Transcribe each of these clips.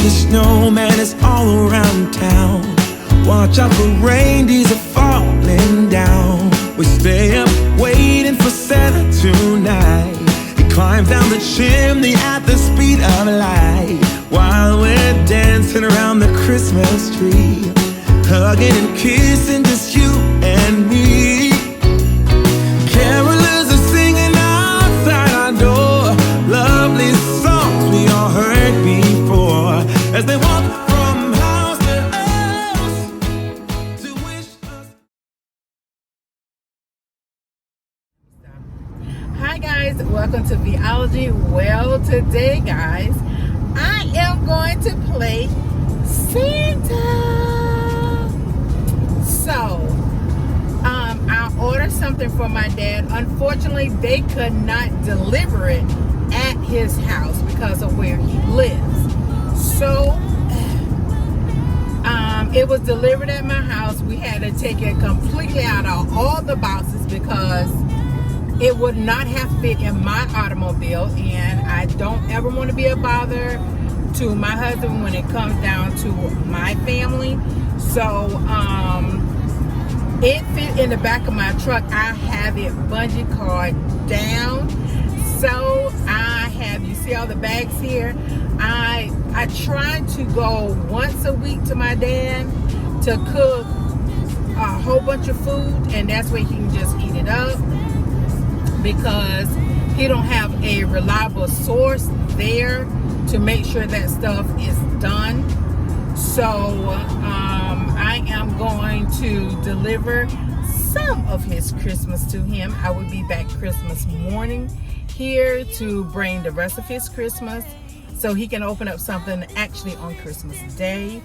the snowman is all around town. Watch out for reindeers are falling down. We stay up waiting for Santa tonight. He climbs down the chimney at the speed of light, while we're dancing around the Christmas tree, hugging and kissing just you and me. Carolers are singing outside our door, lovely songs we all heard before, as they walk from house to house to wish us. Hi guys, welcome to Veeology. Well, today guys, I am going to play Santa. So, I ordered something for my dad. Unfortunately, they could not deliver it at his house because of where he lives. So, it was delivered at my house. We had to take it completely out of all the boxes because it would not have fit in my automobile, and I don't ever want to be a bother to my husband when it comes down to my family. So it fit in the back of my truck. I have it bungee cord down, so I have, you see all the bags here, I try to go once a week to my dad to cook a whole bunch of food, and that's where he can just eat it up, because he don't have a reliable source there to make sure that stuff is done. So I am going to deliver some of his Christmas to him. I will be back Christmas morning here to bring the rest of his Christmas so he can open up something actually on Christmas Day.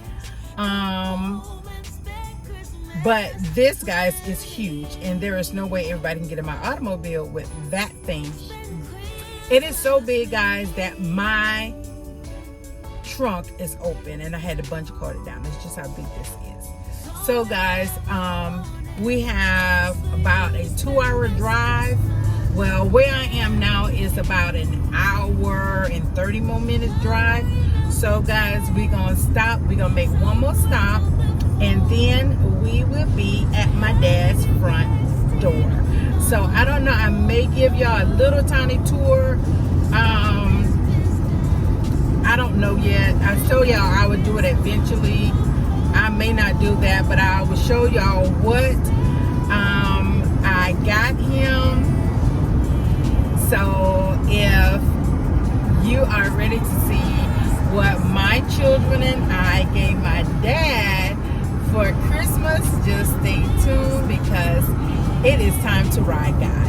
But this, guys, is huge, and there is no way everybody can get in my automobile with that thing. It is so big, guys, that my trunk is open, and I had to bungee cord it down. That's just how big this is. So, guys, we have about a 2-hour drive. Well, where I am now is about an hour and 30 more minutes drive. So, guys, we're going to stop. We're going to make one more stop, and then we will be at my dad's front door. So I don't know, I may give y'all a little tiny tour. I don't know yet. I told y'all I would do it eventually. I may not do that, but I will show y'all what I got him. So if you are ready to see what my children and I gave my dad for Christmas, just stay tuned because it is time to ride, guys.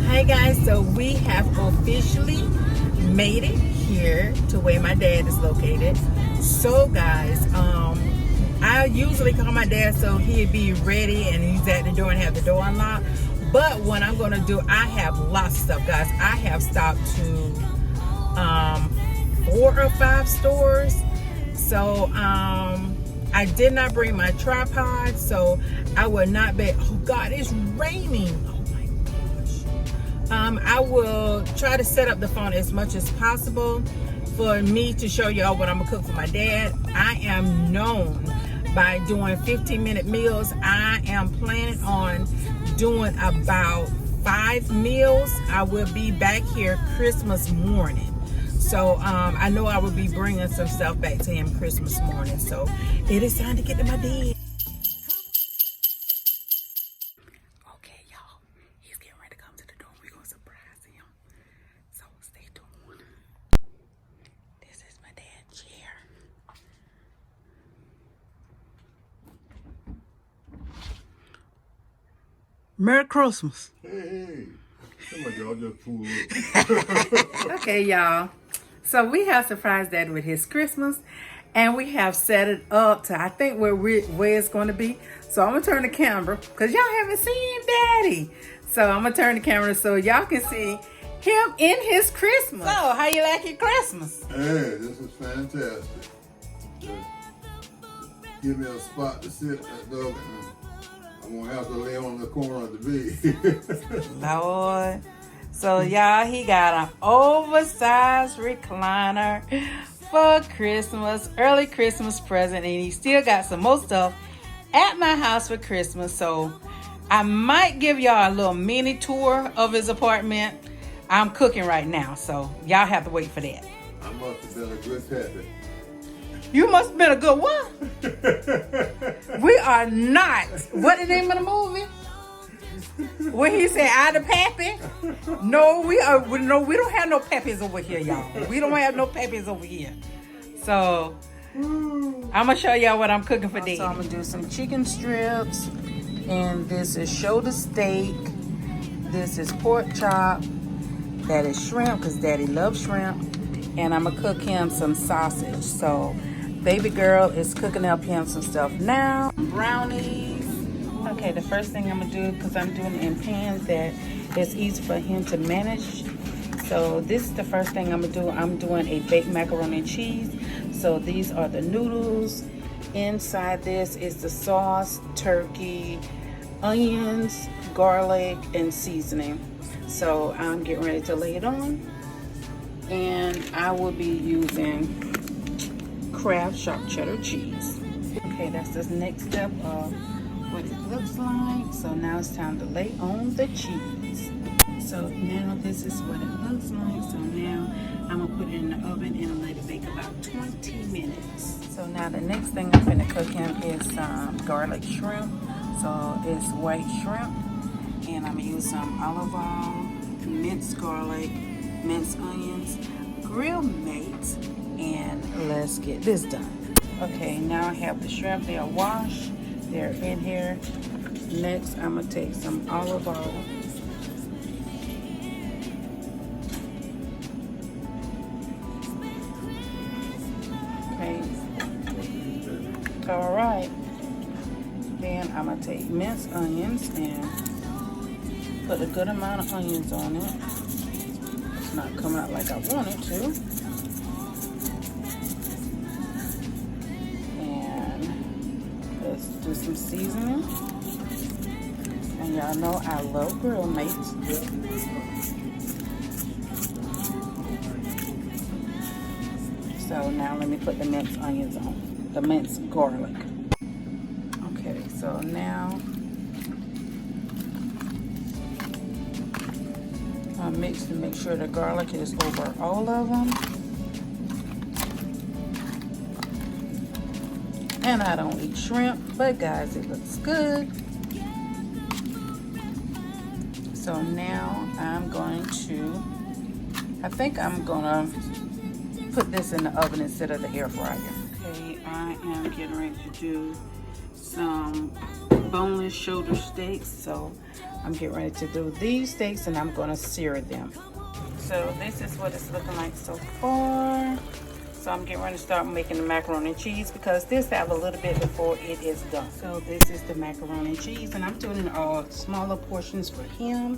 Hi guys, so we have officially made it here to where my dad is located. So guys, I usually call my dad so he'd be ready and he's at the door and have the door unlocked. But what I'm going to do, I have lots of stuff, guys. I have stopped to 4 or 5 stores. So I did not bring my tripod, so I will not be, oh God, it's raining. Oh my gosh. I will try to set up the phone as much as possible for me to show y'all what I'm going to cook for my dad. I am known by doing 15-minute meals. I am planning on doing about 5 meals. I will be back here Christmas morning. So I know I will be bringing some stuff back to him Christmas morning. So it is time to get to my dad. Okay, y'all. He's getting ready to come to the door. We're going to surprise him. So stay tuned. This is my dad's chair. Merry Christmas. Hey. Oh my God, just pulled up. Okay, y'all. So we have surprised Daddy with his Christmas, and we have set it up to, I think, where it's going to be. So I'm going to turn the camera, because y'all haven't seen Daddy. So I'm going to turn the camera so y'all can see him in his Christmas. So, how you like your Christmas? Hey, this is fantastic. give me a spot to sit at the oven. I'm gonna have to lay on the corner of the bed. Lord. So y'all, he got an oversized recliner for Christmas, early Christmas present, and he still got some more stuff at my house for Christmas. So I might give y'all a little mini tour of his apartment. I'm cooking right now, so y'all have to wait for that. I must have been a good pappy. You must have been a good one. We are not. What the name of the movie? When he said, "I the pappy"? No, we don't have no pappies over here, y'all. We don't have no pappies over here. So I'm gonna show y'all what I'm cooking for Daddy. So I'm gonna do some chicken strips, and this is shoulder steak. This is pork chop. That is shrimp, because Daddy loves shrimp. And I'm gonna cook him some sausage. So baby girl is cooking up him some stuff now. Brownies. Okay, the first thing I'm gonna do, because I'm doing it in pans that is easy for him to manage. So this is the first thing I'm gonna do. I'm doing a baked macaroni and cheese. So these are the noodles. Inside this is the sauce, turkey, onions, garlic, and seasoning. So I'm getting ready to lay it on. And I will be using Kraft sharp cheddar cheese. Okay, that's the next step of what it looks like. So now it's time to lay on the cheese. So now this is what it looks like. So now I'm gonna put it in the oven and let it bake about 20 minutes. So now the next thing I'm gonna cook him is garlic shrimp. So it's white shrimp, and I'm gonna use some olive oil, minced garlic, minced onions, grill mates, and let's get this done. Okay, now I have the shrimp. They are washed. They're in here. Next, I'm gonna take some olive oil. Okay. All right. Then I'm gonna take minced onions and put a good amount of onions on it. It's not coming out like I want it to. And let's do some seasoning. And y'all know I love grill mates. So now let me put the minced onions on, the minced garlic. Okay, so now I'll mix to make sure the garlic is over all of them. And I don't eat shrimp, but guys, it looks good. So now I think I'm gonna put this in the oven instead of the air fryer. Okay, I am getting ready to do some boneless shoulder steaks. So I'm getting ready to do these steaks and I'm gonna sear them. So this is what it's looking like so far. So I'm getting ready to start making the macaroni and cheese, because this have a little bit before it is done. So this is the macaroni and cheese, and I'm doing it all smaller portions for him.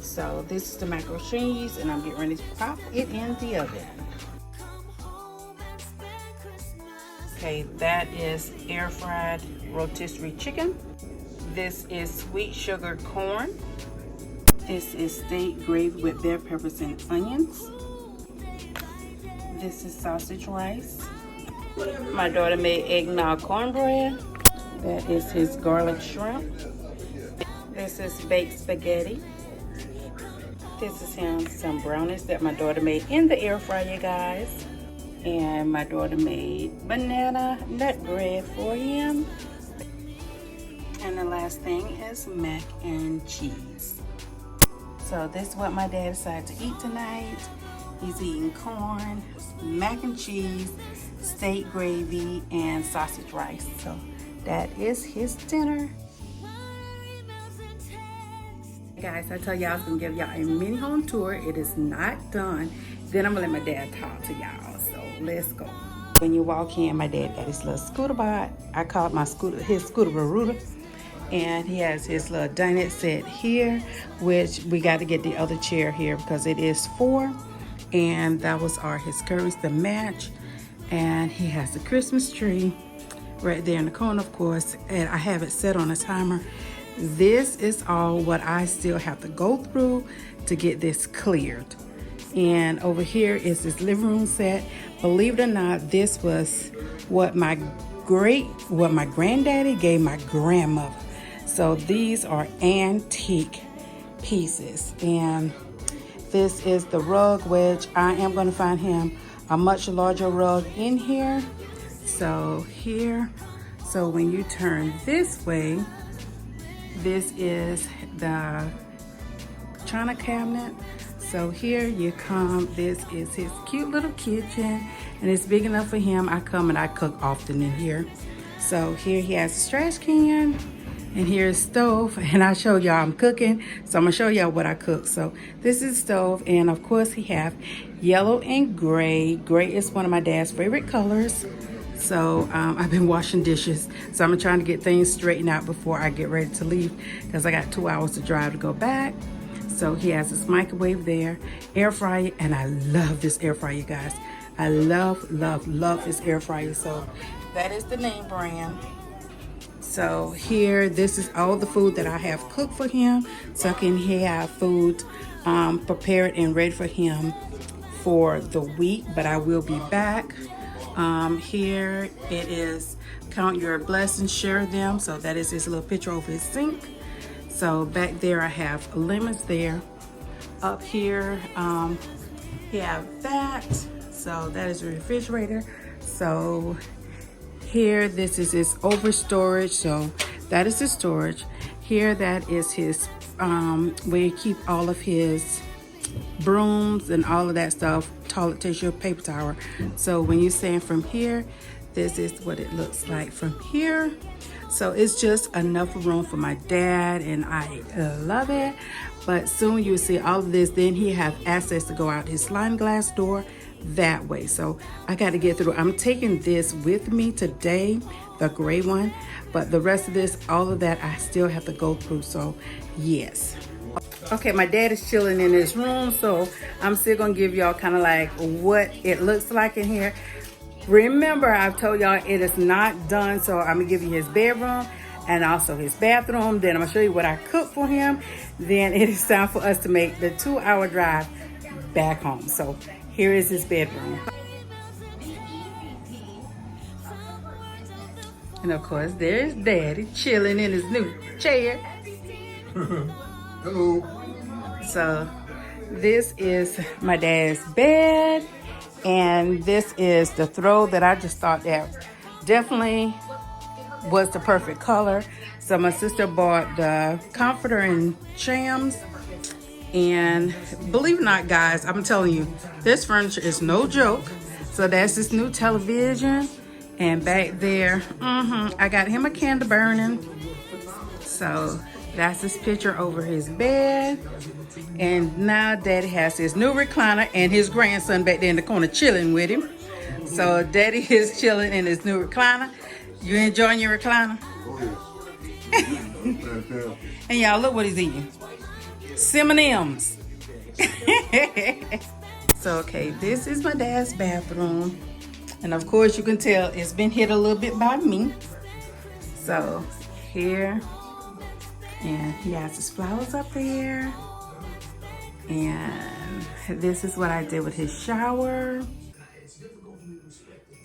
So this is the macaroni and cheese, and I'm getting ready to pop it in the oven. Okay, that is air fried rotisserie chicken. This is sweet sugar corn. This is steak gravy with bell peppers and onions. This is sausage rice. My daughter made eggnog cornbread. That is his garlic shrimp. This is baked spaghetti. This is him some brownies that my daughter made in the air fryer, guys. And my daughter made banana nut bread for him. And the last thing is mac and cheese. So this is what my dad decided to eat tonight. He's eating corn, mac and cheese, steak gravy, and sausage rice. So that is his dinner. Guys, I tell y'all I was gonna give y'all a mini home tour. It is not done. Then I'm gonna let my dad talk to y'all. So let's go. When you walk in, my dad got his little scooter bot. I call it my scooter, his scooter Baruda. And he has his little dinette set here, which we got to get the other chair here because it is 4. And that was his curtains to match. And he has the Christmas tree right there in the corner, of course, and I have it set on a timer. This is all what I still have to go through to get this cleared. And over here is this living room set. Believe it or not, this was what my granddaddy gave my grandmother. So these are antique pieces. And this is the rug, which I am going to find him a much larger rug in here. So here, so when you turn this way, this is the china cabinet. So here you come, this is his cute little kitchen, and it's big enough for him. I come and I cook often in here. So here he has a trash can, and here's stove, and I show y'all I'm cooking, so I'm gonna show y'all what I cook. So this is stove, and of course he have yellow and gray. Gray is one of my dad's favorite colors. So I've been washing dishes, so I'm trying to get things straightened out before I get ready to leave, because I got 2 hours to drive to go back. So he has this microwave there, air fryer, and I love this air fryer, guys. I love this air fryer. So that is the name brand. So here, this is all the food that I have cooked for him, so I can have food prepared and ready for him for the week, but I will be back. Here it is, count your blessings, share them. So that is his little picture over his sink. So back there I have lemons there. Up here, you have that. So that is a refrigerator. So here, this is his over storage. So that is his storage. Here, that is his, where you keep all of his brooms and all of that stuff, toilet tissue, paper towel. So when you stand from here, this is what it looks like from here. So it's just enough room for my dad, and I love it. But soon you'll see all of this. Then he have access to go out his sliding glass door that way. So I got to get through. I'm taking this with me today, the gray one, but the rest of this, all of that, I still have to go through. So yes. Okay, my dad is chilling in his room, so I'm still gonna give y'all kind of like what it looks like in here. Remember, I've told y'all it is not done, so I'm gonna give you his bedroom and also his bathroom. Then I'm gonna show you what I cooked for him. Then it is time for us to make the 2-hour drive back home. So here is his bedroom. And of course, there's Daddy chilling in his new chair. Hello. So this is my dad's bed, and this is the throw that I just thought that definitely was the perfect color. So my sister bought the comforter and shams, and believe it or not, guys, I'm telling you, this furniture is no joke. So that's this new television, and back there, I got him a candle burning. So that's his picture over his bed. And now Daddy has his new recliner, and his grandson back there in the corner chilling with him. So Daddy is chilling in his new recliner. You enjoying your recliner? Oh, yeah. And y'all, look what he's eating. M&M's. So, okay, this is my dad's bathroom. And of course, you can tell it's been hit a little bit by me. So, here. And he has his flowers up there. And this is what I did with his shower.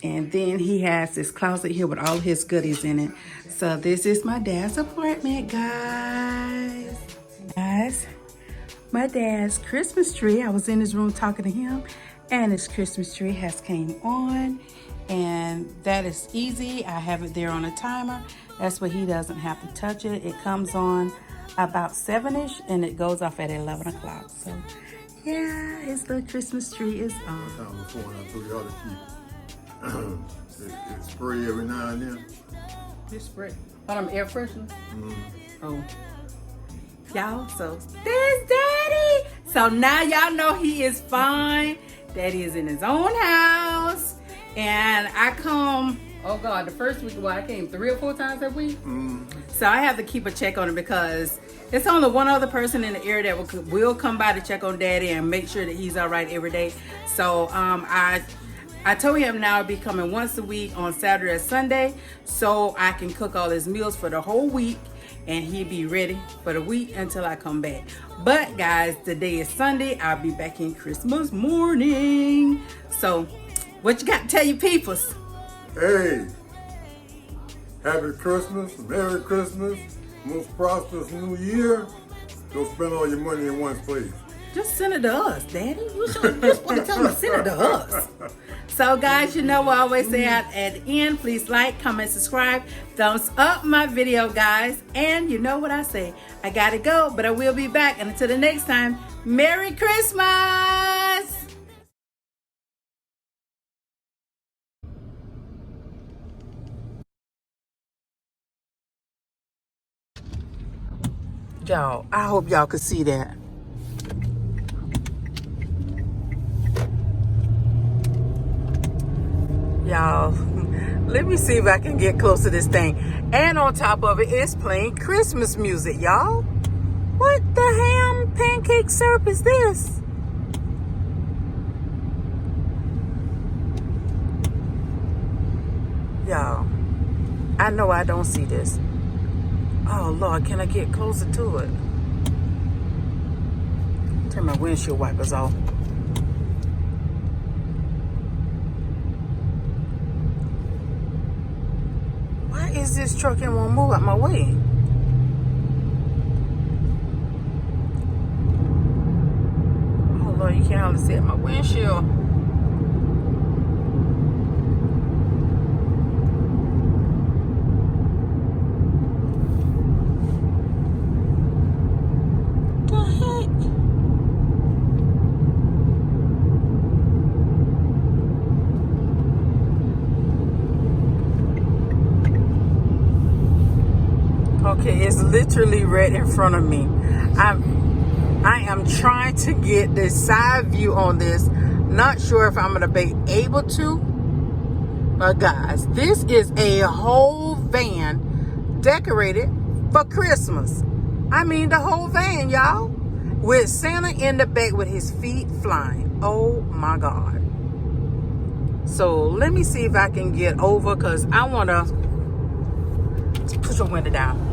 And then he has this closet here with all his goodies in it. So this is my dad's apartment, guys. Guys, my dad's Christmas tree. I was in his room talking to him, and his Christmas tree has came on. And that is easy. I have it there on a timer. That's where he doesn't have to touch it. It comes on about 7-ish, and it goes off at 11 o'clock. So yeah, his little Christmas tree is on. Time before, and I told y'all to keep it spray every now and then. This spray. Oh, I'm air freshener? Oh. Y'all, so there's Daddy. So now y'all know he is fine. Daddy is in his own house. And I come, oh God, the first week, I came 3 or 4 times that week. So I have to keep a check on it, because it's only one other person in the area that will come by to check on Daddy and make sure that he's all right every day. So I I told him now I'll be coming once a week on Saturday or Sunday so I can cook all his meals for the whole week and he'll be ready for the week until I come back. But guys, today is Sunday. I'll be back in Christmas morning. So what you got to tell your peoples? Hey, happy Christmas, Merry Christmas, most prosperous New Year. Don't spend all your money in one place. Just send it to us, Daddy. You just want to tell me to send it to us. So guys, you know what I always say at the end, please like, comment, subscribe, thumbs up my video, guys. And you know what I say, I gotta go, but I will be back. And until the next time, Merry Christmas! Y'all, I hope y'all could see that. Y'all, let me see if I can get close to this thing. And on top of it, it's playing Christmas music, y'all. What the ham pancake syrup is this? Y'all, I know I don't see this. Oh Lord, can I get closer to it? Turn my windshield wipers off. Why is this truck and won't move out my way? Oh Lord, you can't hardly see it. My windshield. Okay, it's literally right in front of me. I am trying to get the side view on this. Not sure if I'm going to be able to. But guys, this is a whole van decorated for Christmas. I mean, the whole van, y'all. With Santa in the back with his feet flying. Oh my God. So let me see if I can get over, because I want to put your window down.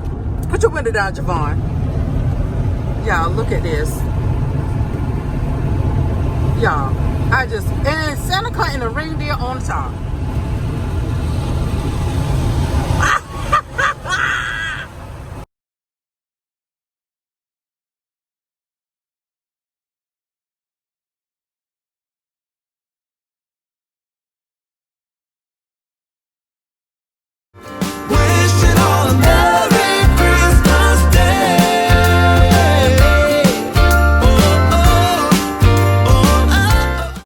Put your window down, Javon. Y'all, look at this. Y'all, and Santa Claus and a reindeer on the top.